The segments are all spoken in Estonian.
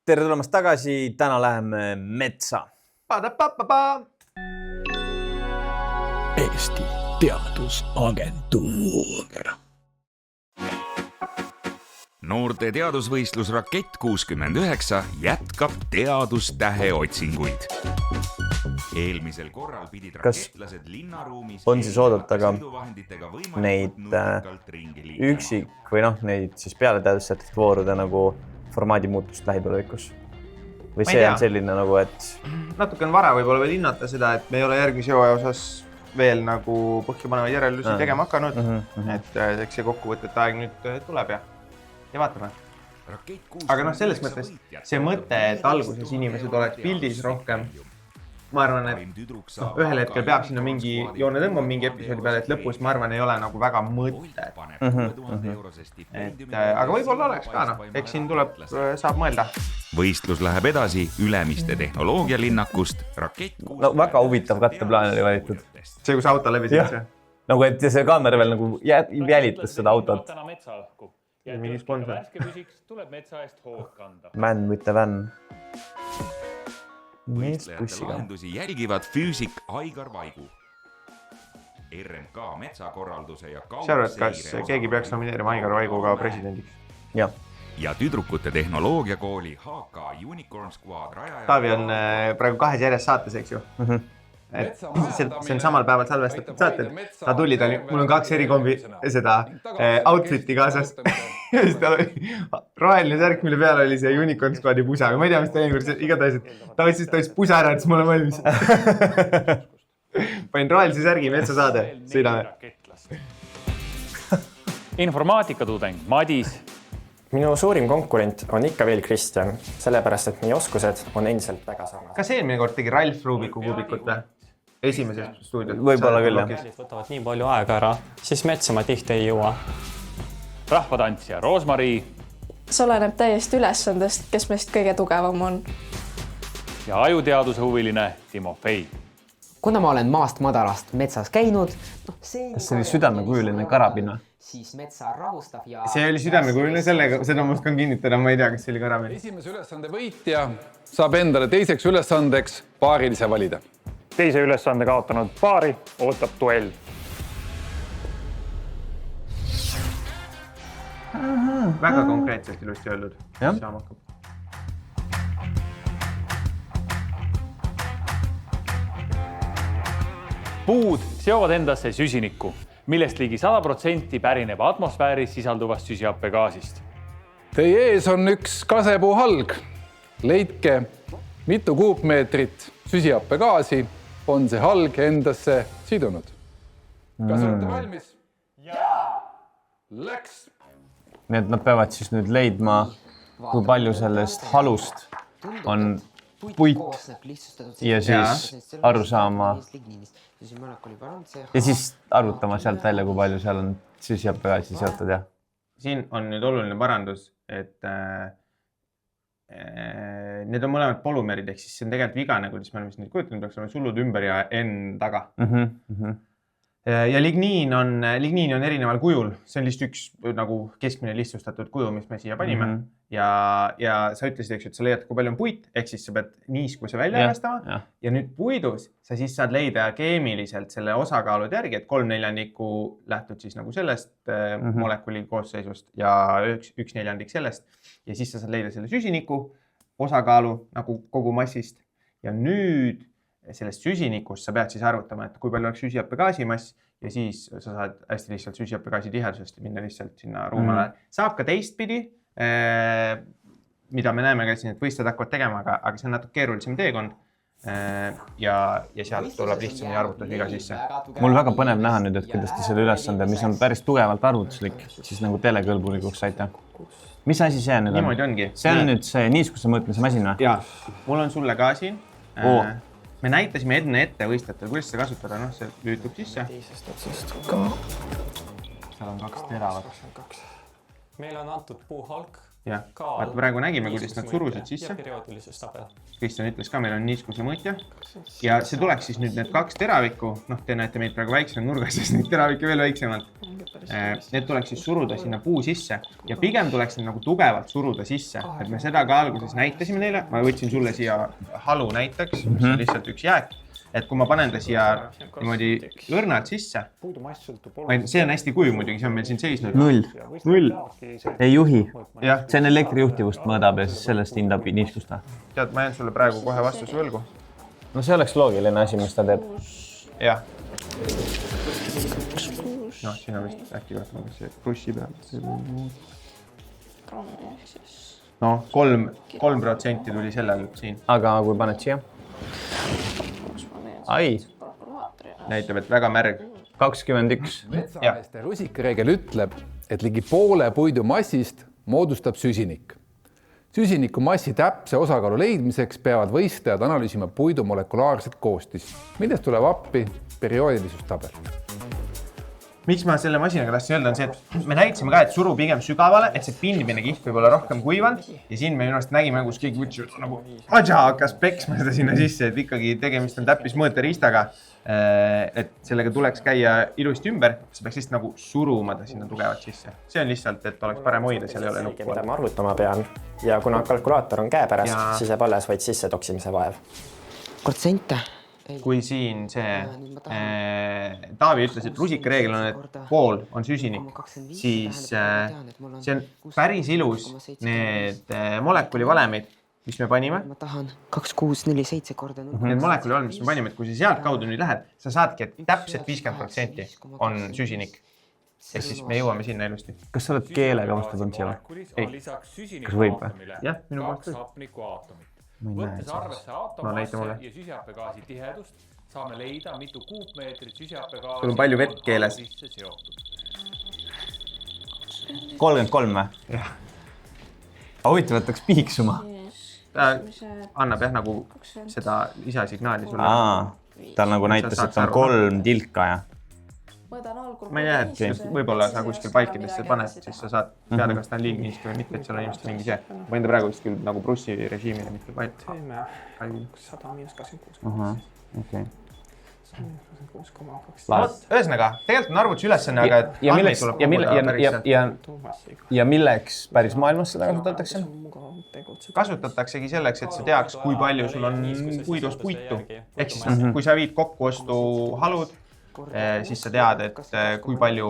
Tere tulemast tagasi, täna läheme metsa. Eesti Teadusagentuur. Noorte teadusvõistlus Rakett 69 jätkab teadustähe otsinguid. Eelmisel korral pidid raketlased linnaruumis on siis oodata ka neid üksik või neid siis peale teadussätete voorude nagu formaadi muutust lähitulevikus? Või see on selline nagu, et... Natuke on vara võib-olla veel hinnata seda, et me ei ole järgmise hooaja osas veel nagu põhjapanevaid järeldusi tegema hakanud. Et eks see kokkuvõtete aeg nüüd tuleb ja vaatame. Aga selles mõttes see mõte, et alguses inimesed oleks pildis rohkem, ma arvan, et ühel hetkel peab sinna mingi joone tõmbama mingi episoodi peale, et lõpus ma arvan ei ole nagu väga mõte. Aga võib-olla oleks ka, eks siin tuleb, saab mõelda. Võistlus läheb edasi Ülemiste tehnoloogialinnakust. No väga huvitav katteplaan oli valitud. See, kus auto läbi siis? Nagu, et see kaamera veel nagu jälitas seda autot. Mingi sponsor. Man with the van. Lahendusi jälgivad füüsik Aigar Vaigu. RMK metsakorralduse ja kaudseire... Kas keegi peaks nomineerima Aigar Vaigu ka presidendiks? Jah. Ja tüdrukute tehnoloogiakooli HK Unicorn Squad rajaja... Taavi on praegu 2 järjest saates, eks ju? See on samal päeval salvestatud saated. Ta tuli, mul on 2 erikombi seda outfiti kaasas. Roheline särk, mille peal oli see Unicorn Squadi pusa. Aga ma ei tea, mis ta eelkord igatahes, et ta võttis pusa ära, et siis ma olen valmis. Panin rohelise särgi metsasaade. Sõidame. Informaatikatudeng Madis. Minu suurim konkurent on ikka veel Kristjan, sellepärast, et meie oskused on endiselt väga sarnased. Kas eelmine kord tegi Ralf Rubiku kuubikut või? Esimeses stuudios? Võib-olla küll, jah. Võtavad nii palju aega ära, siis metsa ma tihti ei jõua. Rahvatantsija Roosmarii. See oleneb täiesti ülesandest, kes meist kõige tugevam on. Ja ajuteaduse huviline Timofei. Kuna ma olen maast madalast metsas käinud... Kas see oli südamekujuline karabina? Siis metsa rahustab ja... See oli südamekujuline, seda ma oskan kinnitada, ma ei tea, kas see oli karabina. Esimese ülesande võitja saab endale teiseks ülesandeks paarilise valida. Teise ülesande kaotanud paari ootab duell. Väga konkreetselt ilusti öeldud. Jah. Puud seovad endasse süsinikku, millest ligi 100% pärineb atmosfääris sisalduvast süsihappegaasist. Teie ees on üks kasepuuhalg. Leidke, mitu kuupmeetrit süsihappegaasi on see halg endasse sidunud. Kas olete valmis? Jaa! Läks! Nii et nad peavad siis nüüd leidma, kui palju sellest halust on puit ja siis aru saama ja siis arvutama sealt välja, kui palju seal on süsihappegaasi seotud, jah. Siin on nüüd oluline parandus, et need on mõlemad polümerid, ehk siis see on tegelikult vigane, kuidas me oleme siin nüüd kujutanud, peaks olema sullud ümber ja N taga. Ja ligniin on erineval kujul. See on lihtsalt üks nagu keskmine lihtsustatud kuju, mis me siia panime. Ja sa ütlesid, et sa leiad, kui palju on puit, ehk siis sa pead niiskuse välja arvestama. Ja nüüd puidus sa siis saad leida keemiliselt selle osakaalud järgi, et 3/4 lähtud siis nagu sellest molekuli koosseisust ja 1/4 sellest. Ja siis sa saad leida selle süsiniku osakaalu nagu kogu massist. Ja nüüd sellest süsinikust sa pead siis arvutama, et kui palju oleks süsihappegaasi mass ja siis sa saad hästi lihtsalt süsihappegaasi tihedusest minna lihtsalt sinna ruumale. Saab ka teistpidi, mida me näeme ka siin, et võistled hakkavad tegema, aga see on natuke keerulisem teekond ja sealt tuleb lihtsamini arvutusviga sisse. Mul väga põnev näha nüüd, et kuidas te selle ülesande, mis on päris tugevalt arvutuslik, siis nagu telekõlbulikuks saite. Mis asi see nüüd on? Niimoodi ongi. See on nüüd see niiskuse mõõtmise masin või? Jaa, mul on sulle ka siin. Me näitasime ette võistletel, kuidas seda kasutada, see lüütub sisse. Seal on 2 teravat. Meil on antud puuhalk, jah, vaata praegu nägime, kuidas nad surusid sisse. perioodilisustabel. Kristjan ütles ka, meil on niiskuse mõõtja ja see tuleks siis nüüd need 2 teravikku, noh, te näete meid praegu väiksem nurgas, sest neid teravikke veel väiksemalt. Need tuleks siis suruda sinna puu sisse ja pigem tuleks need nagu tugevalt suruda sisse, et me seda ka alguses näitasime neile. Ma võtsin sulle siia halu näiteks, mis on lihtsalt üks jääk, et kui ma panen ta siia niimoodi õrnalt sisse, see on hästi kuiv muidugi, see on meil siin seisnud. 0. Ei juhi. Jah. See on elektrijuhtivust mõõdab ja siis sellest hindab niiskust. Tead, ma jään sulle praegu kohe vastuse võlgu. No see oleks loogiline asi, mis ta teeb. Jah. Noh, siin on vist äkki vaatama, kas see brussi peal. No, 3% tuli sellel siin. Aga kui paned siia? Ai. Näitab, et väga märg. 21. Metsameeste rusikareegel ütleb, et ligi poole puidu massist moodustab süsinik. Süsiniku massi täpse osakaalu leidmiseks peavad võistlejad analüüsima puidu molekulaarset koostist, millest tuleb appi perioodilisustabel. Miks ma selle masinaga tahtsin öelda on see, et me näitasime ka, et suru pigem sügavale, et see pindmine kiht võib olla rohkem kuivanud ja siin me ennast nägime, kus keegi võttis nagu adja hakkas peksma seda sinna sisse, et ikkagi tegemist on täppismõõteriistaga, et sellega tuleks käia ilusti ümber, see peaks lihtsalt nagu suruma ta sinna tugevalt sisse. See on lihtsalt, et oleks parem hoida, seal ei ole nuppu. Mida ma arvutama pean ja kuna kalkulaator on käepärast, siis jääb alles vaid sisse toksimise vaev. protsente. Kui siin see Taavi ütles, et rusikareegel on, et pool on süsinik, siis see on päris ilus need molekulivalemid, mis me panime. Ma tahan 2, 6, 4, 7 korda. Need molekulivalemid, mis me panime, et kui sa sealt kaudu nüüd lähed, sa saadki, et täpselt 50% on süsinik. Ja siis me jõuame sinna ilusti. Kas sa oled keelega vastu tulnud siia või? Ei. Kas võib või? Jah, minu poolt. Võttes arvesse näita mulle. aatomasse ja süsihappegaasi tihedust, saame leida, mitu kuupmeetrit süsihappegaasi Sul on palju vett keeles. 33 või? Jah. Huvitav, et läks piiksuma. Ta annab jah nagu seda lisasignaali sulle. Ta nagu näitas, et on 3 tilka ja. Ma ei näe, et võib-olla sa kuskil palkidesse paned, siis sa saad teada, kas ta on liiga niiske või mitte, et seal on ilmselt mingi see. Ma võin ta praegu vist küll nagu brussi režiimile, mitte vaid. Okei. Ühesõnaga, tegelikult on arvutus ülesanne, aga andmeid tuleb koguda päris sealt. Ja milleks päris maailmas seda kasutatakse? Kasutataksegi selleks, et sa teaks, kui palju sul on puidus puitu. Ehk siis, kui sa viid kokku ostu halud, siis sa tead, et kui palju,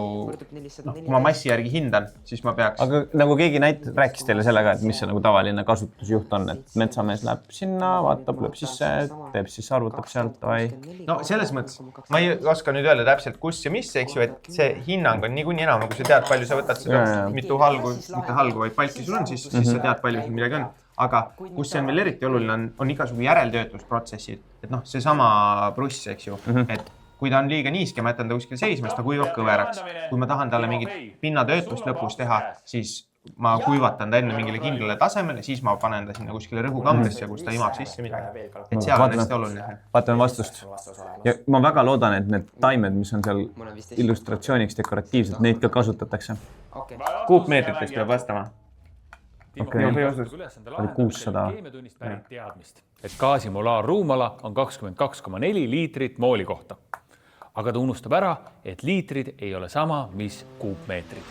kui ma massi järgi hindan, siis ma peaks. Aga nagu keegi rääkis teile sellega, et mis see nagu tavaline kasutusjuht on, et metsamees läheb sinna, vaatab, lööb sisse, teeb siis arvutab sealt või? No selles mõttes, ma ei oska nüüd öelda täpselt kus ja mis, eks ju, et see hinnang on niikuinii enam, kui sa tead, palju sa võtad seda, mitu halgu, mitte halgu, vaid palki sul on, siis sa tead, palju sul midagi on. Aga kus see on veel eriti oluline, on igasugu järeltöötlusprotsessid, et noh, see sama bruss, eks ju, et kui ta on liiga niiske, ma jätan ta kuskil seisma, siis ta kuivab kõveraks. Kui ma tahan talle mingit pinnatöötlust lõpus teha, siis ma kuivatan ta enne mingile kindlale tasemele, siis ma panen ta sinna kuskile rõhukambrisse, kus ta imab sisse midagi. Et seal on hästi oluline. Vaatan vastust. Ja ma väga loodan, et need taimed, mis on seal illustratsiooniks dekoratiivselt, neid ka kasutatakse. Kuupmeetriteks peab vastama. Oli 600. Et gaasi molaarruumala on 22,4 liitrit mooli kohta. Aga ta unustab ära, et liitrid ei ole sama, mis kuupmeetrid.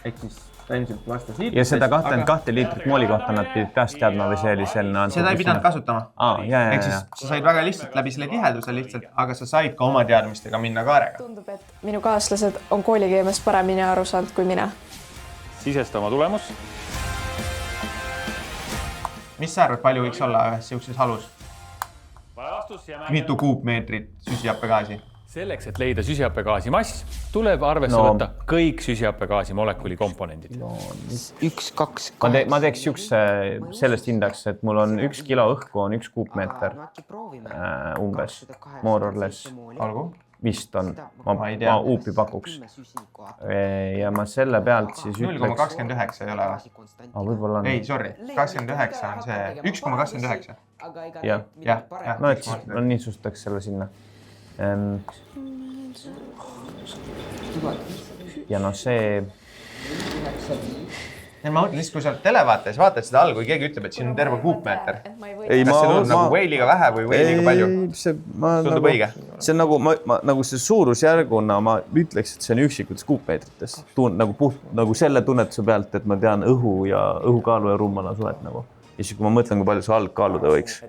Ehk siis ta ilmselt vastas liitritest. Ja seda 22 liitrit mooli kohta nad pidid peast teadma või see oli selline... Seda ei pidanud kasutama. Ehk siis sa said väga lihtsalt läbi selle tiheduse lihtsalt, aga sa said ka oma teadmistega minna kaarega. Tundub, et minu kaaslased on koolikeemiast paremini aru saanud kui mina. Sisesta oma tulemus. Mis sa arvad, palju võiks olla ühes siukses halus? Mitu kuupmeetrit süsihappegaasi? Selleks, et leida süsihappegaasi mass, tuleb arvesse võtta kõik süsihappegaasi molekuli komponendid. 1, 2, 8. Ma teeks sellest hindaks, et mul on 1 kilo õhku on 1 kuupmeeter umbes, more or less. Olgu? Vist on. Ma uupi pakuks. Ja ma selle pealt siis 0,29 ei ole või? Võib-olla on. Ei, sorry. 29 on see. 1,29. Jah. No, et siis ma niisustaks selle sinna. Ja no see Ma mõtlen lihtsalt, kui sa oled televaates, vaatad seda all, kui keegi ütleb, et siin on terve kuupmeeter. Ei, Kas see tundub nagu whale'iga vähe või whale'iga palju? Tundub õige. See on nagu see suurusjärguna ma ütleks, et see on üksikutes kuupmeetrites. Nagu selle tunnetuse pealt, et ma tean õhu ja õhukaalu ja ruumala suhet nagu. Ja siis, kui ma mõtlen, kui palju see halb kaaluda võiks.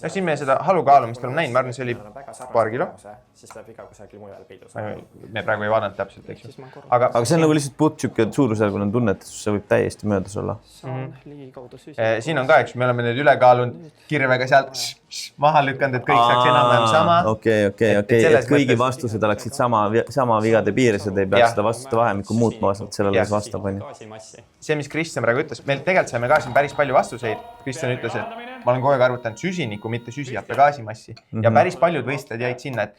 Ja siin me seda halu kaalumist oleme näinud, ma arvan, see oli paar kilo. Me praegu ei vaadanud täpselt, eks ju. Aga see on nagu lihtsalt puht suurusjärguna tunnetus, see võib täiesti möödas olla. Siin on ka, eks me oleme need ülekaalunud kirvega sealt maha lükanud, et kõik saaks enam-vähem sama. Okei, et kõigi vastused oleksid sama vigade piires ja te ei peaks seda vastuste vahemikku muutma vastavalt sellele, kes vastab. See, mis Kristjan praegu ütles, meil tegelikult saime ka siin päris palju vastuseid. Kristjan ütles, et ma olen kogu aeg arvutanud süsiniku, mitte süsihappegaasimassi. Ja päris paljud võistlejad jäid sinna, et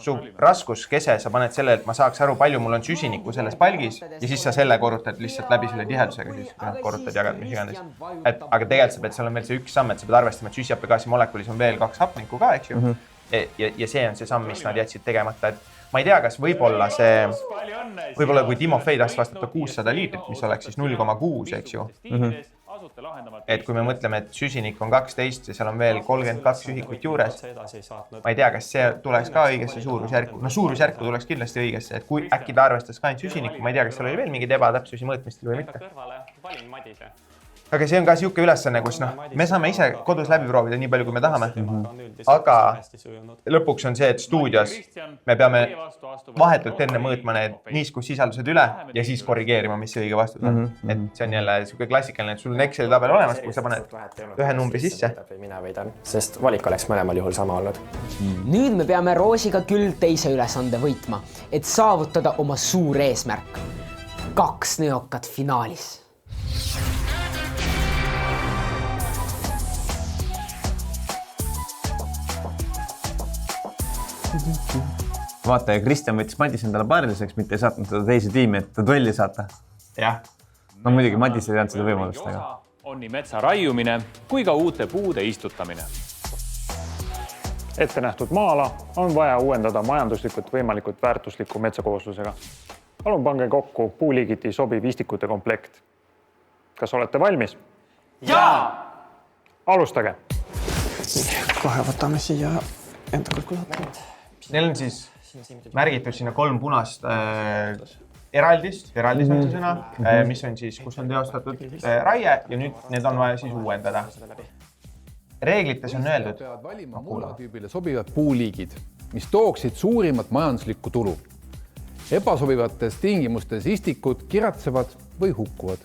su raskuskese sa paned selle, et ma saaks aru, palju mul on süsinikku selles palgis ja siis sa selle korrutad lihtsalt läbi selle tihedusega, siis korrutad jagad, mis iganes. Aga tegelikult sa pead, seal on veel see üks samm, et sa pead arvestama, et süsihappegaasi molekulis on veel 2 hapnikku ka, eks ju. Ja see on see samm, mis nad jätsid tegemata, et ma ei tea, kas võib-olla kui Timofei tahaks vastata 600 liitrit, mis oleks siis 0,6, eks ju. Et kui me mõtleme, et süsinik on 12 ja seal on veel 32 ühikut juures, ma ei tea, kas see tuleks ka õigesse suurusjärku. No suurusjärku tuleks kindlasti õigesse, et kui äkki ta arvestas ka ainult süsinikku, ma ei tea, kas seal oli veel mingid ebatäpsusi mõõtmistel või mitte. Aga see on ka siuke ülesanne, kus me saame ise kodus läbi proovida nii palju, kui me tahame. Aga lõpuks on see, et stuudios me peame vahetult enne mõõtma need niiskussisaldused üle ja siis korrigeerima, mis see õige vastus on. Et see on jälle siuke klassikaline, et sul on Exceli tabel olemas, kui sa paned ühe numbri sisse. Sest valik oleks mõlemal juhul sama olnud. Nüüd me peame Roosiga küll teise ülesande võitma, et saavutada oma suur eesmärk. 2 nõokat finaalis. Vaata, ja Kristjan võttis Madis endale pariliseks, mitte ei saatnud seda teise tiimi, et ta duelli saata. Jah. No muidugi Madis ei teadnud seda võimalust, aga. On nii metsa raiumine kui ka uute puude istutamine. Ette nähtud maa-ala on vaja uuendada majanduslikult võimalikult väärtusliku metsakooslusega. Palun pange kokku puuliigiti sobiv istikute komplekt. Kas olete valmis? Jaa! Alustage. Kohe võtame siia enda kalkulaatorid. Neil on siis märgitud sinna 3 punast eraldis on see sõna, mis on siis, kus on teostatud raie ja nüüd need on vaja siis uuendada. Reeglites on öeldud, valima mullatüübile sobivad puuliigid, mis tooksid suurimat majanduslikku tulu. Ebasobivates tingimustes istikud kiratsevad või hukkuvad.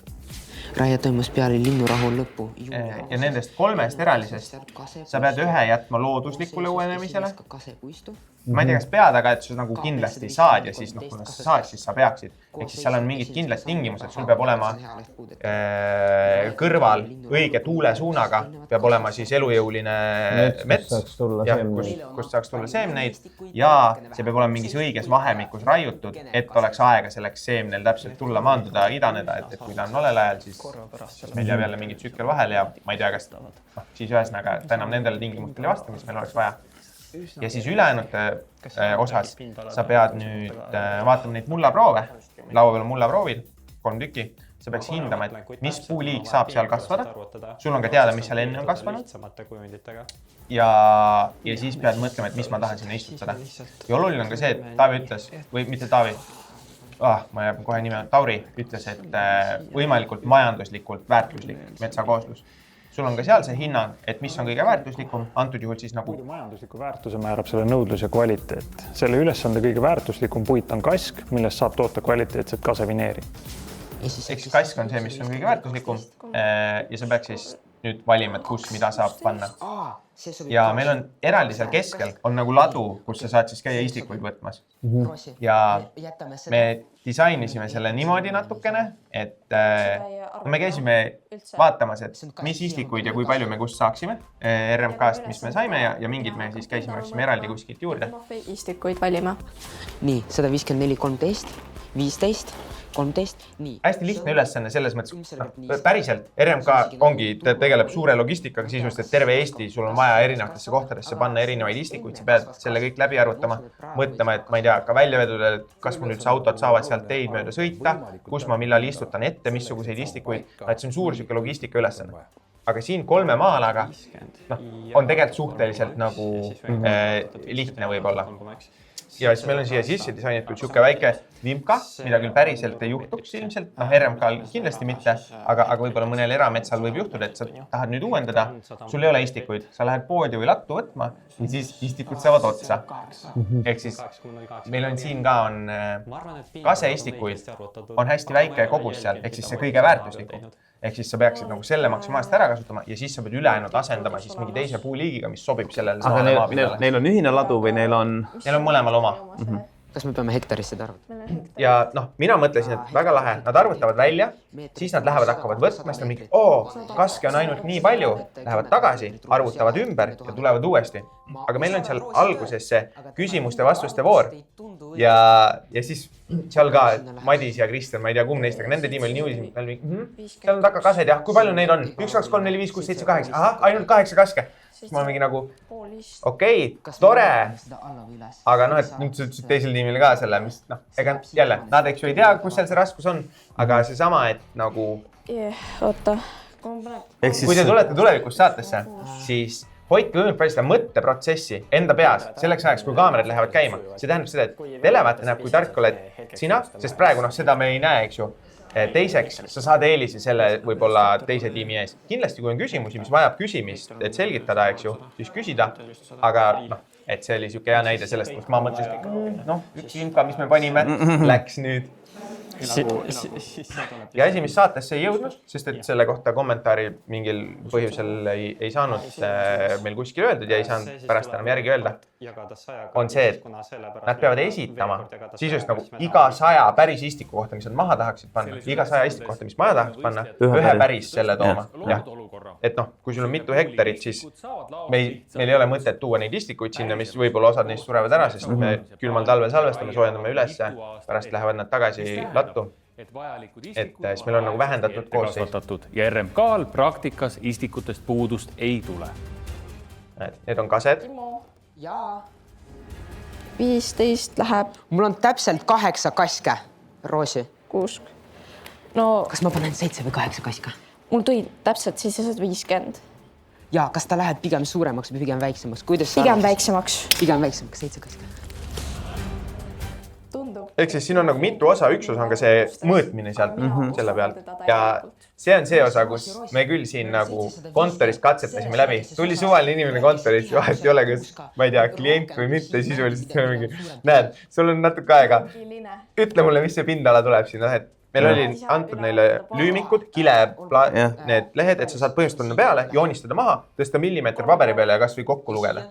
Raie toimus peale linnurahu lõppu. Ja nendest 3 eraldisest sa pead ühe jätma looduslikule uuenemisele. Ma ei tea, kas pead, aga et sa nagu kindlasti saad ja siis, kui sa saad, siis sa peaksid. Ehk siis seal on mingid kindlad tingimused, sul peab olema kõrval õige tuulesuunaga, peab olema siis elujõuline mets, kust saaks tulla seemneid ja see peab olema mingis õiges vahemikus raiutud, et oleks aega selleks seemnel täpselt tulla, maanduda, idaneda, et kui ta on nolel ajal, siis meil jääb jälle mingi tsükkel vahel ja ma ei tea, kas siis ühesõnaga ta enam nendele tingimustele vasta, mis meil oleks vaja. Ja siis ülejäänud osas sa pead nüüd vaatama neid mullaproove, laua peal on mullaproovid, 3 tükki, sa peaks hindama, et mis puuliik saab seal kasvada, sul on ka teada, mis seal enne on kasvanud ja siis pead mõtlema, et mis ma tahan sinna istutada. Ja oluline on ka see, et Taavi ütles, või mitte Taavi, ma jääb kohe nime, Tauri ütles, et võimalikult majanduslikult väärtuslik metsakooslus. Sul on ka seal see hinnang, et mis on kõige väärtuslikum, antud juhul siis nagu... Majandusliku väärtuse määrab selle nõudlus ja kvaliteet. Selle ülesande kõige väärtuslikum puit on kask, millest saab toota kvaliteetset kasevineeri. Eks kask on see, mis on kõige väärtuslikum ja sa peaks siis nüüd valima, et kus mida saab panna. Ja meil on eraldi seal keskel, on nagu ladu, kus sa saad siis käia istikuid võtmas. Ja me disainisime selle niimoodi natukene, et me käisime vaatamas, et mis istikuid ja kui palju me kust saaksime RMK-st, mis me saime ja mingid me siis käisime eraldi kuskilt juurde. Istikuid valima. Nii, 154, 13, 15 13, nii. Hästi lihtne ülesanne selles mõttes, päriselt RMK ongi, tegeleb suure logistikaga sisuliselt, et terve Eesti, sul on vaja erinevatesse kohtadesse panna erinevaid istikuid, sa pead selle kõik läbi arvutama, mõtlema, et ma ei tea, ka väljavedudel, kas mul üldse autod saavad sealt teid mööda sõita, kus ma millal istutan ette, missuguseid istikuid, et see on suur siuke logistika ülesanne. Aga siin 3 maalaga on tegelikult suhteliselt nagu lihtne võib-olla. Ja siis meil on siia sisse disainitud siuke väike vimka, mida küll päriselt ei juhtuks ilmselt, RMK-l kindlasti mitte, aga võib-olla mõnel erametsal võib juhtuda, et sa tahad nüüd uuendada, sul ei ole istikuid, sa lähed poodi või lattu võtma ja siis istikud saavad otsa. Ehk siis meil on siin ka kaseistikuid, on hästi väike kogus seal, ehk siis see kõige väärtuslikum. Ehk siis sa peaksid nagu selle maksimaalselt ära kasutama ja siis sa pead ülejäänud asendama siis mingi teise puuliigiga, mis sobib sellele samale maapindale. Neil on ühine ladu või neil on mõlemal oma. Kas me peame hektarisse arvutama? Ja mina mõtlesin, et väga lahe, nad arvutavad välja, siis nad hakkavad võtma, siis on mingi, kaske on ainult nii palju, lähevad tagasi, arvutavad ümber ja tulevad uuesti. Aga meil on seal alguses see küsimuste vastuste voor ja siis seal ka Madis ja Kristjan, ma ei tea kumb neist, aga nende tiim oli nii seal on takakased ja kui palju neid on? 1, 2, 3, 4, 5, 6, 7, 8, ahah, ainult 8 kaske. Siis ma olen mingi nagu, okei, tore, aga et nüüd sa ütlesid teisel tiimil ka selle, mis ega jälle, nad eks ju ei tea, kus seal see raskus on, aga see sama, et nagu... Oota. Kui te tulete tulevikus saatesse, siis hoidke võimalik palju seda mõtteprotsessi enda peas selleks ajaks, kui kaamerad lähevad käima. See tähendab seda, et televaate näeb, kui tark oled sina, sest praegu seda me ei näe, eks ju. Teiseks, sa saad eelisi selle võib-olla teise tiimi ees. Kindlasti, kui on küsimusi, mis vajab küsimist, et selgitada, eks ju, siis küsida. Aga et see oli siuke hea näide sellest, kus ma mõtlesin, üks imka, mis me panime, läks nüüd. Ja esimest saatesse ei jõudnud, sest et selle kohta kommentaari mingil põhjusel ei saanud meil kuskil öeldud ja ei saanud pärast enam järgi öelda, on see, et nad peavad esitama sisust nagu iga 100 päris istiku kohta, mis nad maha tahaksid panna, iga 100 istiku kohta, mis maha tahaksid panna, ühe päris selle tooma. Et kui sul on mitu hektarit, siis meil ei ole mõtet tuua neid istikuid sinna, mis võib-olla osad neist surevad ära, sest me külmal talvel salvestame, soojendame ülesse, pärast lähevad nad tagasi lattu. Et siis meil on nagu vähendatud koosseis. Ja RMK-l praktikas istikutest puudust ei tule. Need on kased. Jaa. 15 läheb. Mul on täpselt 8 kaske, Roosi. 6. Kas ma panen 7 või 8 kaska? Mul tuli täpselt 750. Jaa, kas ta läheb pigem suuremaks või pigem väiksemaks? Pigem väiksemaks. Pigem väiksemaks, 7 kaska. Ehk siis siin on nagu mitu osa, üks osa on ka see mõõtmine sealt selle pealt ja see on see osa, kus me küll siin nagu kontoris katsetasime läbi. Tuli suvaline inimene kontoris, vahet ei ole, kas ma ei tea, klient või mitte sisuliselt. Näed, sul on natuke aega. Ütle mulle, mis see pindala tuleb siin, et meil oli antud neile lüümikud, need lehed, et sa saad põhjustada peale, joonistada maha, tõsta millimeeter paberi peale ja kas või kokku lugeda.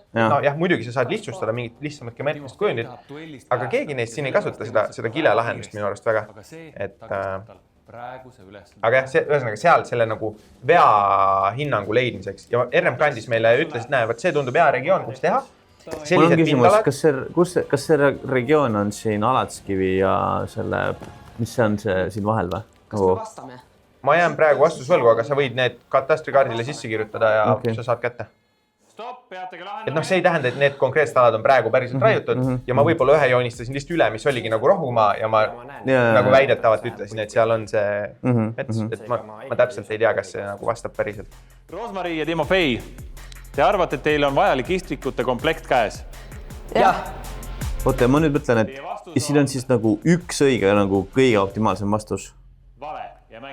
Muidugi sa saad lihtsustada mingit lihtsamat geomeetrist kujundit, aga keegi neist siin ei kasuta seda kile lahendust minu arust väga. Aga ühesõnaga seal selle nagu vea hinnangu leidmiseks ja RMK andis meile ütles, et näe, see tundub hea regioon, kus teha. Mul on küsimus, kas see regioon on siin Alatskivi ja selle... Mis see on siin vahel või? Kas me vastame? Ma jään praegu vastusvõlgu, aga sa võid need katastrikaardile sisse kirjutada ja sa saad kätte. Et see ei tähenda, et need konkreetsed alad on praegu päriselt raiutud ja ma võib-olla ühe joonistasin lihtsalt üle, mis oligi nagu rohumaa ja ma nagu väidetavalt ütlesin, et seal on see mets, et ma täpselt ei tea, kas see nagu vastab päriselt. Roosmari ja Timofei, te arvate, et teil on vajalik istikute komplekt käes? Jah. Oota, ma nüüd mõtlen, et siin on siis nagu üks õige nagu kõige optimaalsem vastus.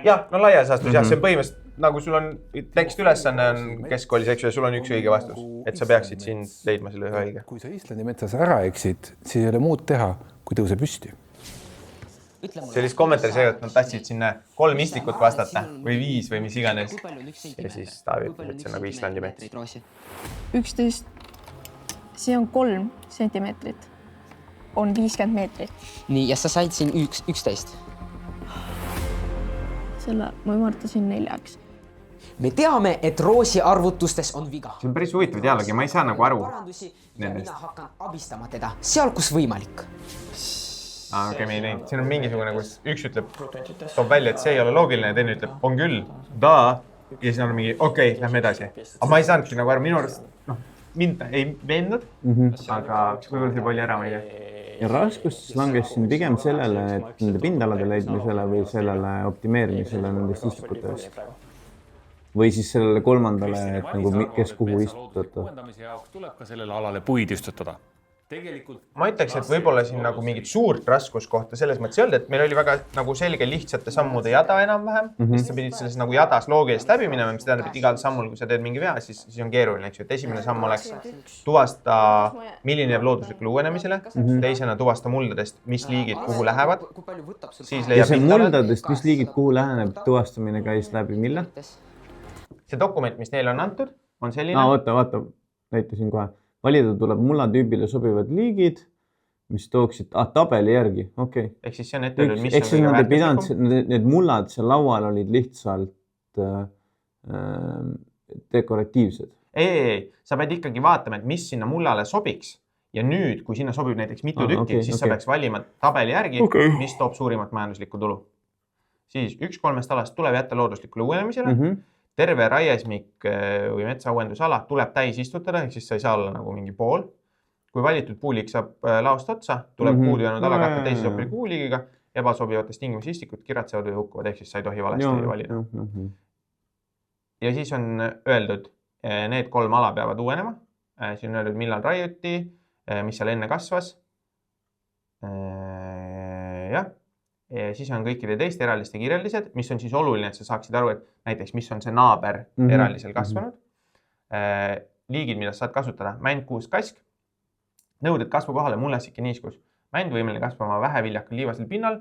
Jah, laias astus, see on põhimõtteliselt nagu sul on tekst ülesanne on keskkoolis, eks ju, ja sul on üks õige vastus, et sa peaksid siin leidma selle ühe õige. Kui sa Islandi metsas ära eksid, siis ei ole muud teha, kui tõuse püsti. Sellist kommentaari see, et nad tahtsid sinna 3 istikut vastata või 5 või mis iganes. Ja siis Taavi ütles, et see on nagu Islandi mets. 11, see on 3 sentimeetrit. On 50 meetrit. Nii, ja sa said siin 11. Selle ma ümartasin 4. Me teame, et Roosi arvutustes on viga. See on päris huvitav dialoogi, ma ei saa nagu aru. Mina hakkan abistama teda seal, kus võimalik. Aga me ei näinud. Siin on mingisugune, kus üks ütleb, toob välja, et see ei ole loogiline ja teine ütleb, on küll, da. Ja siis on mingi, okei, lähme edasi. Aga ma ei saanudki nagu ära, minu arust, mind ei veennud, aga võib-olla see oli ära, ma ei tea. Ja raskus langes siin pigem sellele, et nende pindalade leidmisele või sellele optimeerimisele nendest istikutest. Või siis sellele kolmandale, et nagu kes kuhu istutada. Uuendamise jaoks tuleb ka sellele alale puid istutada. Tegelikult... Ma ütleks, et võib-olla siin nagu mingit suurt raskuskohta selles mõttes ei olnud, et meil oli väga nagu selge lihtsate sammude jada enam-vähem. Siis sa pidid selles nagu jadas loogilist läbi minema, mis tähendab, et igal sammul, kui sa teed mingi vea, siis on keeruline, eks ju. Et esimene samm oleks tuvasta, milline jääb looduslikule uuenemisele. Teisena tuvasta muldadest, mis liigid kuhu lähevad. Ja see muldadest, mis liigid kuhu läheneb, tuvastamine käis läbi mille? See dokument, mis neile on antud, on selline. Vaata, näitasin kohe. Valida tuleb mullatüübile sobivad liigid, mis tooksid tabeli järgi. Okay. Ehk siis see on ette öeldud, mis on kõige väärtuslikum? Need mullad seal laual olid lihtsalt dekoratiivsed. Ei. Sa pead ikkagi vaatama, et mis sinna mullale sobiks. Ja nüüd, kui sinna sobib näiteks mitu tükki, siis sa peaks valima tabeli järgi, mis toob suurimat majanduslikku tulu. Siis 1/3 alast tuleb jätta looduslikule uuenemisele. Terve raiesmik või metsauuendusala tuleb täis istutada, ehk siis sa ei saa olla nagu mingi pool. Kui valitud puuliik saab laost otsa, tuleb puudu jäänud ala katta teise sobiliku puuliigiga, ebasobivates tingimuses istikud kiratsevad või hukkuvad, ehk siis sa ei tohi valesti valida. Ja siis on öeldud, need 3 ala peavad uuenema. Siin on öeldud, millal raiuti, mis seal enne kasvas. Jah. Ja siis on kõikide teiste eraldiste kirjeldised, mis on siis oluline, et sa saaksid aru, et näiteks, mis on see naaber eraldisel kasvanud. Liigid, mida saad kasutada. Mänd, kuusk, kask. Nõuded kasvu kohale mullassik ja niiskus. Mänd võimeline kasvama väheviljakal liivasel pinnal.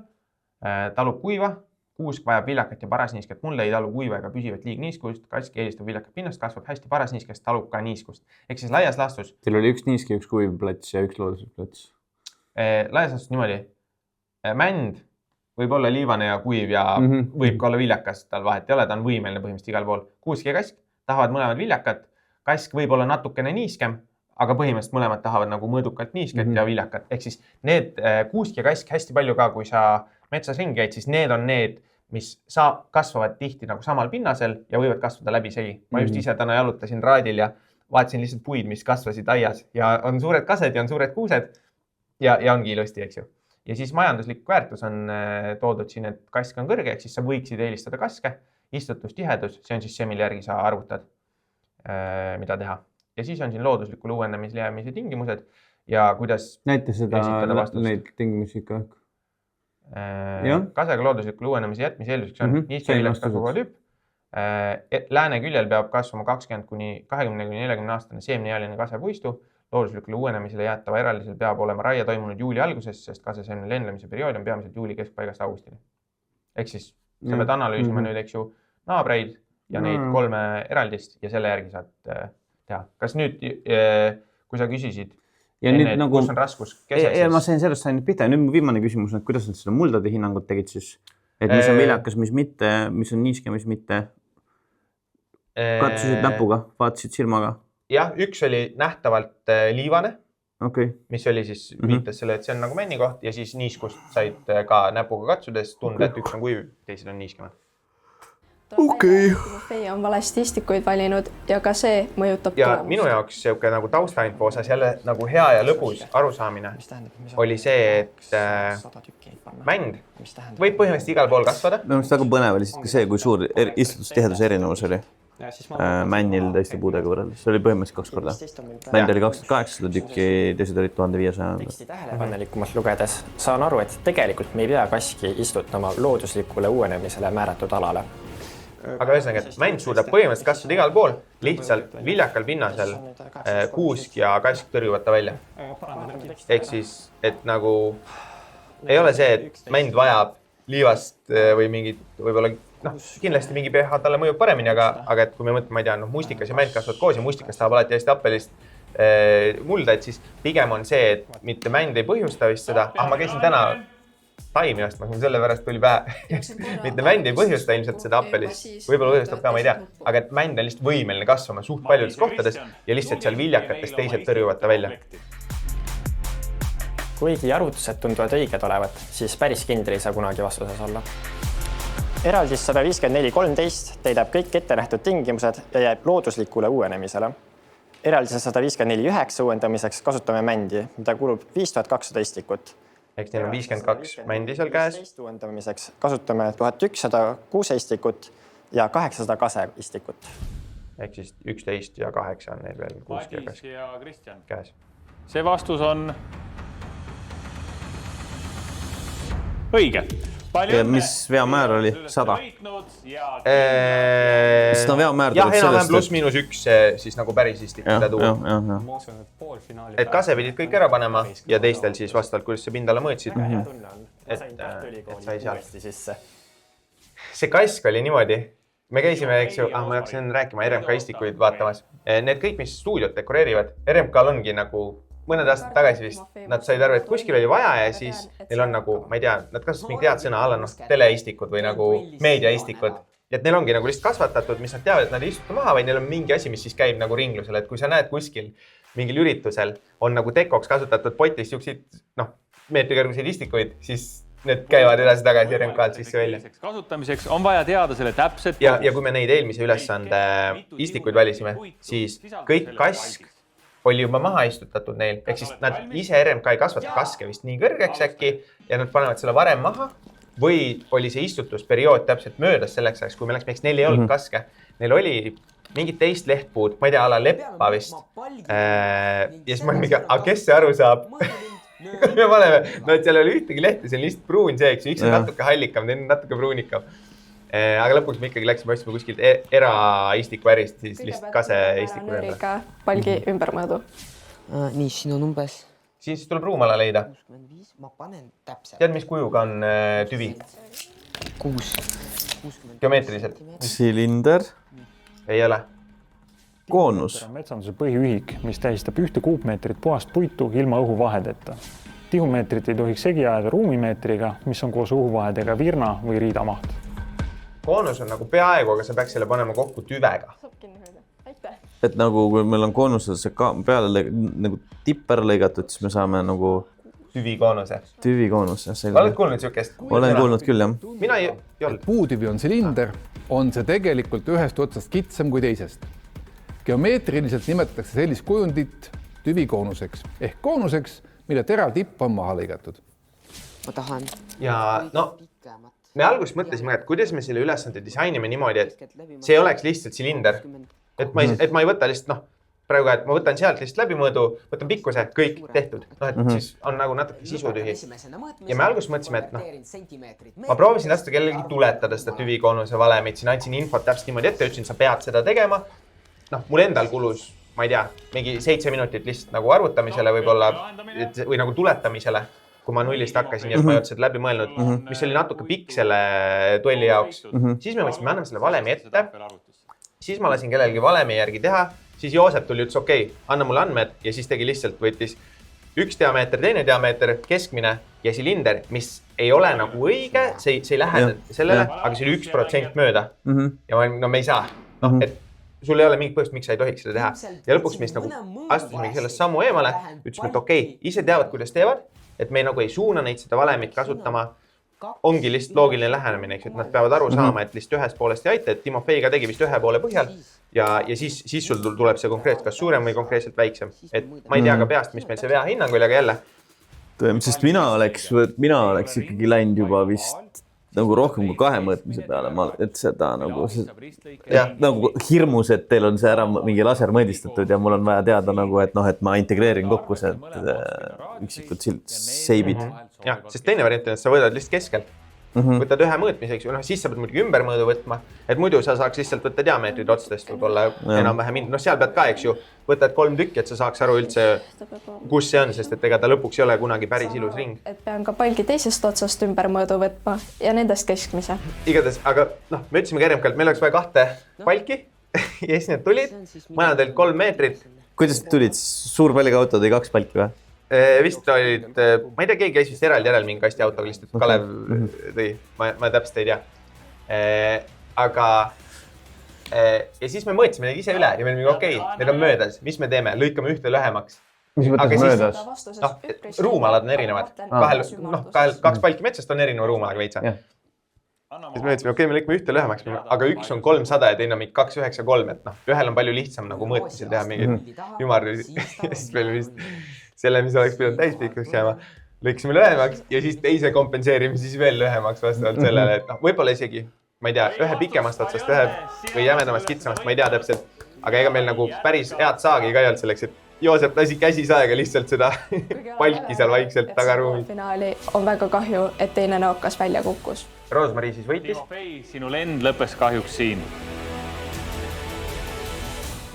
Talub kuiva. Kuusk vajab viljakat ja parasniisket mulle, ei talu kuiva ega püsivat liigniiskust. Kask eelistab viljakat pinnast, kasvab hästi parasniiskest, talub ka niiskust. Ehk siis laias laastus. Teil oli üks niiske, üks kuiv plats ja üks looduslik plats. Laias laastus niimoodi. Mänd võib olla liivane ja kuiv ja võib ka olla viljakas, tal vahet ei ole, ta on võimeline põhimõtteliselt igal pool. Kuusk ja kask tahavad mõlemad viljakat, kask võib olla natukene niiskem, aga põhimõtteliselt mõlemad tahavad nagu mõõdukalt niisket ja viljakat. Ehk siis need kuusk ja kask hästi palju ka, kui sa metsas ringi käid, siis need on need, mis kasvavad tihti nagu samal pinnasel ja võivad kasvada läbi segi. Ma just ise täna jalutasin raadil ja vaatasin lihtsalt puid, mis kasvasid aias ja on suured kased ja on suured kuused ja ongi ilusti, eks ju. Ja siis majanduslik väärtus on toodud siin, et kask on kõrge, ehk siis sa võiksid eelistada kaske, istutustihedus, see on siis see, mille järgi sa arvutad, mida teha. Ja siis on siin looduslikule uuendamisele jäämise tingimused ja kuidas näite seda neid tingimusi ikka. Kasega looduslikule uuendamise jätmise eelduseks on niiske üles kasvava tüüp. Lääne küljel peab kasvama 20-40 aastane seemneealine kasepuistu. Looduslikule uuenemisele jäetava eraldisel peab olema raie toimunud juuli alguses, sest kaseseemne lendlemise periood on peamiselt juuli keskpaigast augustini. Ehk siis sa pead analüüsima nüüd, eks ju, naabreid ja neid 3 eraldist ja selle järgi saad teha. Kas nüüd, kui sa küsisid, kus on raskus? Ma sellest sain pihta ja nüüd mu viimane küsimus on, et kuidas nad seda muldade hinnangut tegid siis? Et mis on viljakas, mis mitte, mis on niiske, mis mitte? Katsusid näpuga, vaatasid silmaga? Jah, üks oli nähtavalt liivane, mis oli siis viitas selle, et see on nagu männi koht ja siis niiskust said ka näpuga katsudes tunda, et üks on kuiv, teised on niiskemad. Timofei on valesti istikuid valinud ja ka see mõjutab tulemust. Minu jaoks siuke nagu taustainfo osas jälle nagu hea ja lõbus arusaamine oli see, et mänd võib põhimõtteliselt igal pool kasvada. Minu arust väga põnev oli ka see, kui suur istutustiheduse erinevus oli männil teiste puudega võrreldes. See oli põhimõtteliselt 2 korda. Mänd oli 2800 tükki, teised olid 1500. Teksti tähelepanelikumalt lugedes saan aru, et tegelikult me ei pea kaski istutama looduslikule uuenemisele määratud alale. Aga ühesõnaga, et mänd suudab põhimõtteliselt kasvada igal pool, lihtsalt viljakal pinnasel kuusk ja kask tõrjuvad ta välja. Ehk siis, et nagu ei ole see, et mänd vajab liivast või mingit, võib-olla kindlasti mingi pH talle mõjub paremini, aga et kui me mõtleme, ma ei tea, mustikas ja mänd kasvavad koos ja mustikas tahab alati hästi appelist mulda, et siis pigem on see, et mitte mänd ei põhjusta vist seda, ma käisin täna taimi ostmas, mul selle pärast tuli pähe. Mitte mänd ei põhjusta ilmselt seda appelist, võib-olla põhjustab ka, ma ei tea, aga et mänd on lihtsalt võimeline kasvama suht paljudes kohtades ja lihtsalt seal viljakatest teised tõrjuvad ta välja. kuigi arvutused tunduvad õiged olevat, siis päris kindel ei saa kunagi vastuses olla. Eraldis 154.13 täidab kõik ette nähtud tingimused ja jääb looduslikule uuenemisele. Eraldise 154.9 uuendamiseks kasutame mändi, mida kulub 5200 istikut. Eks neil on 52 mändi seal käes. Uuendamiseks kasutame 1106 istikut ja 800 kase istikut. Ehk siis 11 ja 8 on neil veel 6 Madis ja Kristjan. käes. See vastus on õige. Ja mis veamäär oli? 100? Sest on veamäär jah, enam pluss miinus 1 siis nagu päris istikule tuua. Et kase pidid kõik ära panema ja teistel siis vastavalt, kuidas see pindala mõõtsid. Et sai seal. See kask oli niimoodi. Me käisime, eks ju, ma hakkasin rääkima RMK istikuid vaatamas. Need kõik, mis stuudiot dekoreerivad, RMK-l ongi nagu mõned aastad tagasi vist, nad said aru, et kuskil oli vaja ja siis neil on nagu, ma ei tea, nad kasutasid mingi head sõna alla, teleistikud või nagu meediaistikud. Ja et neil ongi nagu lihtsalt kasvatatud, mis nad teavad, et nad ei istuta maha, vaid neil on mingi asi, mis siis käib nagu ringlusel. Et kui sa näed kuskil mingil üritusel on nagu dekoks kasutatud potis siukseid, meetrikõrguseid istikuid, siis need käivad edasi tagasi RMK-lt sisse välja. Kasutamiseks on vaja teada selle täpselt. Ja kui me neid eelmise ülesande istikuid valisime, siis kõik kask oli juba maha istutatud neil. Ehk siis nad ise RMK ei kasvata kaske vist nii kõrgeks äkki ja nad panevad selle varem maha. Või oli see istutusperiood täpselt möödas selleks ajaks, kui me läks 4 ei olnud kaske. Neil oli mingit teist lehtpuud, ma ei tea, ala leppa vist. Ja siis ma olin mingi, kes see aru saab? Me paneme, et seal oli ühtegi lehti, see on lihtsalt pruun see, eks üks on natuke hallikam, teine on natuke pruunikam. Aga lõpuks me ikkagi läksime otsima kuskilt eraistiku ärist, siis lihtsalt kase istiku enda. Nööriga palgi ümbermõõdu. Nii, siin on umbes. Siin siis tuleb ruumala leida. 65, ma panen täpselt. Tead, mis kujuga on tüvi? 6. Geomeetriliselt. Silinder. Ei ole. Koonus. Metsanduse põhiühik, mis tähistab 1 kuupmeetrit puhast puitu ilma õhuvahedeta. Tihumeetrit ei tohiks segi ajada ruumimeetriga, mis on koos õhuvahedega virna või riidamaht. Koonus on nagu peaaegu, aga sa peaks selle panema kokku tüvega. Et nagu kui meil on koonusel see peale nagu tipp ära lõigatud, siis me saame nagu tüvikoonuse. Tüvikoonuse. Oled kuulnud siukest? Olen kuulnud küll, jah. Mina ei olnud. Puutüvi on silinder, on see tegelikult ühest otsast kitsam kui teisest. Geomeetriliselt nimetatakse sellist kujundit tüvikoonuseks ehk koonuseks, mille terav tipp on maha lõigatud. Ma tahan. Ja me alguses mõtlesime, et kuidas me selle ülesande disainime niimoodi, et see oleks lihtsalt silinder. Et ma ei võta lihtsalt, praegu, et ma võtan sealt lihtsalt läbimõõdu, võtan pikkuse, kõik tehtud. Et siis on nagu natuke sisutühi. Ja me alguses mõtlesime, et ma proovisin lasta kellelgi tuletada seda tüvikoonuse valemit, siin andsin infot täpselt niimoodi ette, ütlesin, sa pead seda tegema. Mul endal kulus, ma ei tea, mingi 7 minutit lihtsalt nagu arvutamisele võib-olla või nagu tuletamisele, kui ma nullist hakkasin ja ma ei olnud seda läbi mõelnud, mis oli natuke pikk selle duelli jaoks. Siis me võtsime, anname selle valemi ette, siis ma lasin kellelgi valemi järgi teha, siis Joosep tuli ütles, okei, anna mulle andmed ja siis tegi lihtsalt võttis 1 diameeter, teine diameeter, keskmine ja silinder, mis ei ole nagu õige, see ei lähe sellele, aga see oli 1% mööda. Ja ma me ei saa, et sul ei ole mingit põhjust, miks sa ei tohiks seda teha. Ja lõpuks meist nagu astusime sellest sammu eemale, ütlesime, et okei, ise teavad, kuidas teevad, et me nagu ei suuna neid seda valemit kasutama. Ongi lihtsalt loogiline lähenemine, et nad peavad aru saama, et lihtsalt ühest poolest ei aita, et Timofeiga tegi vist 1 poole põhjal ja siis sul tuleb see konkreetselt kas suurem või konkreetselt väiksem. Et ma ei tea ka peast, mis meil see vea hinnang oli, aga jälle. Sest mina oleks ikkagi läinud juba vist nagu rohkem kui 2 mõõtmise peale, et seda nagu hirmus, et teil on see ära mingi laser mõõdistatud ja mul on vaja teada nagu, et ma integreerin kokku see üksikud seibid. Jah, sest teine variant on, et sa võtad lihtsalt keskel. Võtad 1 mõõtmiseks, siis sa pead muidugi ümbermõõdu võtma, et muidu sa saaks lihtsalt võtta diameetrid otstest võib-olla enam-vähem mind. Seal pead ka, eks ju, võtad 3 tükki, et sa saaks aru üldse, kus see on, sest et ega ta lõpuks ei ole kunagi päris ilus ring. Et pean ka palgi teisest otsast ümbermõõdu võtma ja nendest keskmise. Igatahes, aga me ütlesime RMK-lt, meil oleks vaja 2 palki ja siis need tulid, mõned olid 3 meetrit. Kuidas tulid? Suur palliga auto tõi 2 palki või? Vist olid, ma ei tea, keegi käis vist eraldi järel mingi kasti autoga lihtsalt, Kalev tõi, ma täpselt ei tea. Aga ja siis me mõõtsime neid ise üle ja meil mingi okei, need on möödas, mis me teeme, lõikame ühte lühemaks. mis mõttes möödas? Ruumalad on erinevad. Kaks palki metsast on erineva ruumalaga veitsa. Siis me mõtlesime, okei, me lõikme ühte lühemaks, aga üks on 300 ja teine on 293, et ühel on palju lihtsam nagu mõõtmisel teha mingid ümar. Siis meil vist selle, mis oleks pidanud täispikkuks jääma, lõiksime lühemaks ja siis teise kompenseerime siis veel lühemaks vastavalt sellele, et võib-olla isegi, ma ei tea, ühe pikemast otsast, ühe või jämedamast kitsamast, ma ei tea täpselt, aga ega meil nagu päris head saagi ka ei olnud selleks, et Joosep lasi käsisaega lihtsalt seda palki seal vaikselt tagaruumis. Finaali on väga kahju, et teine nõokas välja kukkus. Roosmari siis võitis. Sinu lend lõppes kahjuks siin.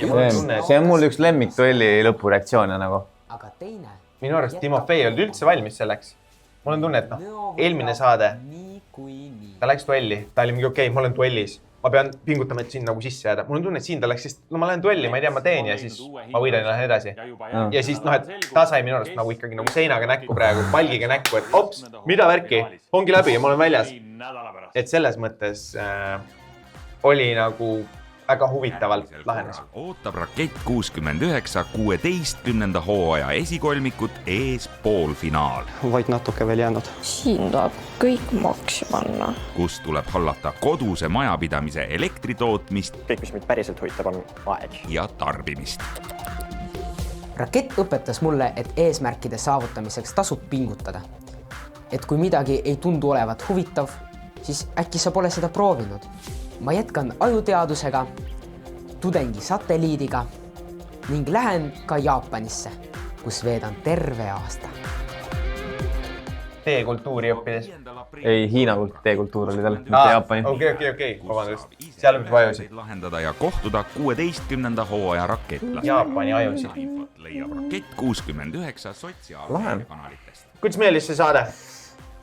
See on mul üks lemmikduelli lõpureaktsioone nagu. Aga teine. Minu arust Timofei ei olnud üldse valmis selleks. Mul on tunne, et eelmine saade, ta läks duelli, ta oli mingi okei, ma olen duellis. Ma pean pingutama, et siin nagu sisse jääda. Mul on tunne, et siin ta läks, sest ma lähen duelli, ma ei tea, ma teen ja siis ma võidan ja lähen edasi. Ja siis et ta sai minu arust nagu ikkagi nagu seinaga näkku praegu, palgiga näkku, et ops, mida värki, ongi läbi ja ma olen väljas. Et selles mõttes oli nagu väga huvitavalt lahenes. Ootab Rakett 69 16. hooaja esikolmikut ees poolfinaal. Vaid natuke veel jäänud. Siin tuleb kõik maksi panna. Kus tuleb hallata koduse majapidamise elektritootmist. Kõik, mis mind päriselt huvitab, on aeg. Ja tarbimist. Rakett õpetas mulle, et eesmärkide saavutamiseks tasub pingutada. Et kui midagi ei tundu olevat huvitav, siis äkki sa pole seda proovinud. Ma jätkan ajuteadusega, tudengi satelliidiga ning lähen ka Jaapanisse, kus veedan terve aasta. Teekultuuri õppides. Ei, Hiina teekultuur oli tal, mitte Jaapani. Okei, vabandust. Seal mis vajusid. Lahendada ja kohtuda 16. hooaja raketlased. Jaapani ajusid. Leiab Rakett 69 sotsiaalmeediakanalitest. Kuidas meeldis see saade?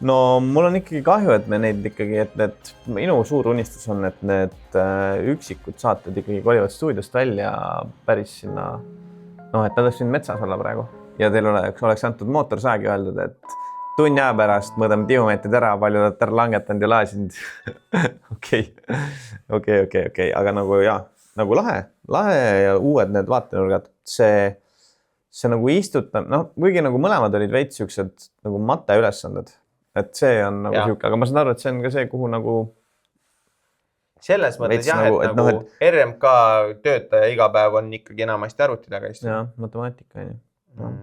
No mul on ikkagi kahju, et me neid ikkagi, et minu suur unistus on, et need üksikud saated ikkagi kolivad stuudiost välja päris sinna, et nad oleks siin metsas olla praegu. Ja teil oleks antud mootorsaagi öeldud, et tunni aja pärast mõõdame tihumeetrid ära, palju olete ära langetanud ja laesinud. Okei, aga nagu nagu lahe ja uued need vaatenurgad, see nagu istutab, kuigi nagu mõlemad olid veits siuksed nagu mate ülesanded. Et see on nagu siuke, aga ma saan aru, et see on ka see, kuhu nagu... Selles mõttes jah, et nagu RMK töötaja iga päev on ikkagi enamasti arvuti taga istunud. Jah, matemaatika on.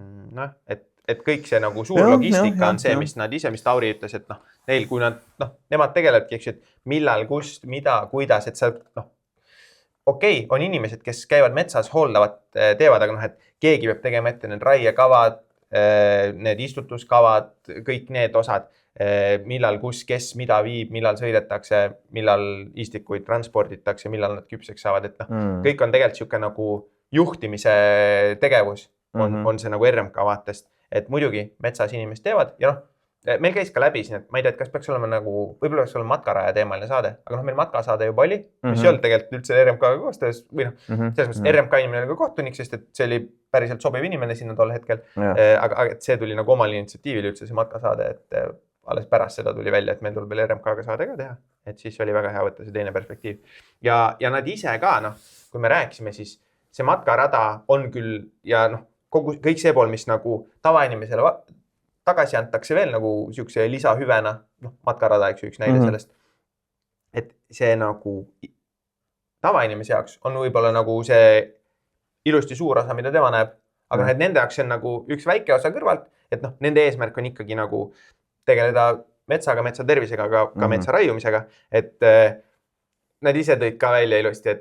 Et kõik see nagu suur logistika on see, mis nad ise, mis Tauri ütles, et neil, kui nad, nemad tegelevadki, eks, et millal, kust, mida, kuidas, et sa, okei, on inimesed, kes käivad metsas, hooldavad, teevad, aga et keegi peab tegema ette need raiekavad, need istutuskavad, kõik need osad, millal, kus, kes, mida viib, millal sõidetakse, millal istikuid transporditakse, millal nad küpseks saavad, et kõik on tegelikult siuke nagu juhtimise tegevus on see nagu RMK vaatest, et muidugi metsas inimesed teevad ja meil käis ka läbi siin, et ma ei tea, et kas peaks olema nagu, võib-olla peaks olema matkaraja teemaline saade, aga meil matkasaade juba oli, mis ei olnud tegelikult üldse RMK koostöös või selles mõttes RMK inimene oli ka kohtunik, sest et see oli päriselt sobiv inimene sinna tol hetkel, aga see tuli nagu omal initsiatiivil üldse see matkasaade, et alles pärast seda tuli välja, et meil tuleb veel RMK-ga saade ka teha, et siis oli väga hea võtta see teine perspektiiv. Ja nad ise ka, kui me rääkisime, siis see matkarada on küll ja kõik see pool, mis nagu tavainimesele tagasi antakse veel nagu siukse lisahüvena, matkarada, eks üks näide sellest, et see nagu tavainimise jaoks on võib-olla nagu see ilusti suur osa, mida tema näeb, aga nende jaoks on nagu üks väike osa kõrvalt, et nende eesmärk on ikkagi nagu tegeleda metsaga, metsa tervisega, ka metsa raiumisega, et nad ise tõid ka välja ilusti,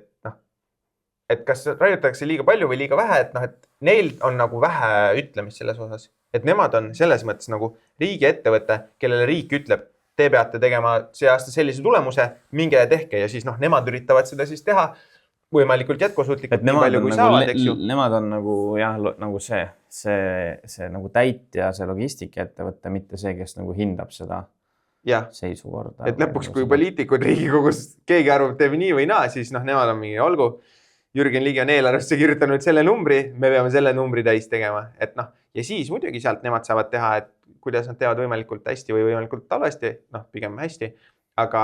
et kas raiutakse liiga palju või liiga vähe, et neil on nagu vähe ütlemist selles osas, et nemad on selles mõttes nagu riigi ettevõte, kellele riik ütleb, te peate tegema see aasta sellise tulemuse, minge ja tehke ja siis nemad üritavad seda siis teha võimalikult jätkusuutlikult nii palju kui saavad, eks ju. Nemad on nagu nagu see nagu täitja, see logistika ettevõte, mitte see, kes nagu hindab seda seisukorda. Et lõpuks, kui poliitikud Riigikogus keegi arvab, teeb nii või naa, siis nemad on mingi olgu. Jürgen Ligi on eelarvesse kirjutanud selle numbri, me peame selle numbri täis tegema. Et ja siis muidugi sealt nemad saavad teha, et kuidas nad teevad võimalikult hästi või võimalikult halvasti, pigem hästi. Aga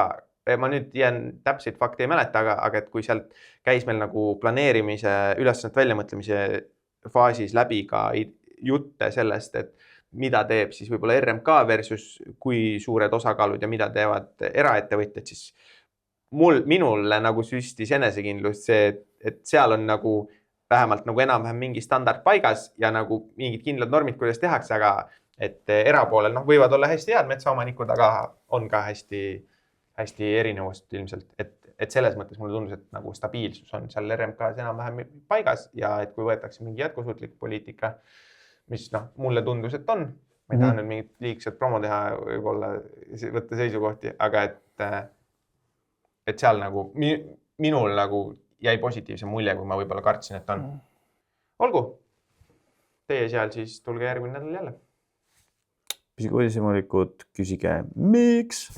ma nüüd jään täpselt fakti ei mäleta, aga et kui sealt käis meil nagu planeerimise, ülesannete väljamõtlemise faasis läbi ka jutte sellest, et mida teeb siis võib-olla RMK versus kui suured osakaalud ja mida teevad eraettevõtjad, siis minule nagu süstis enesekindlust see, et seal on nagu vähemalt nagu enam-vähem mingi standard paigas ja nagu mingid kindlad normid, kuidas tehakse, aga et erapoolel võivad olla hästi head metsaomanikud, aga on ka hästi erinevust ilmselt, et selles mõttes mulle tundus, et nagu stabiilsus on seal RMK-s enam-vähem paigas ja et kui võetakse mingi jätkusuutlik poliitika, mis mulle tundus, et on. Ma ei taha nüüd mingit liigset promo teha, võib-olla võtta seisukohti, aga et seal nagu minul nagu jäi positiivse mulje, kui ma võib-olla kartsin, et on. Olgu, teie seal siis tulge järgmine nädal jälle. Püsige uudishimulikud, küsige miks?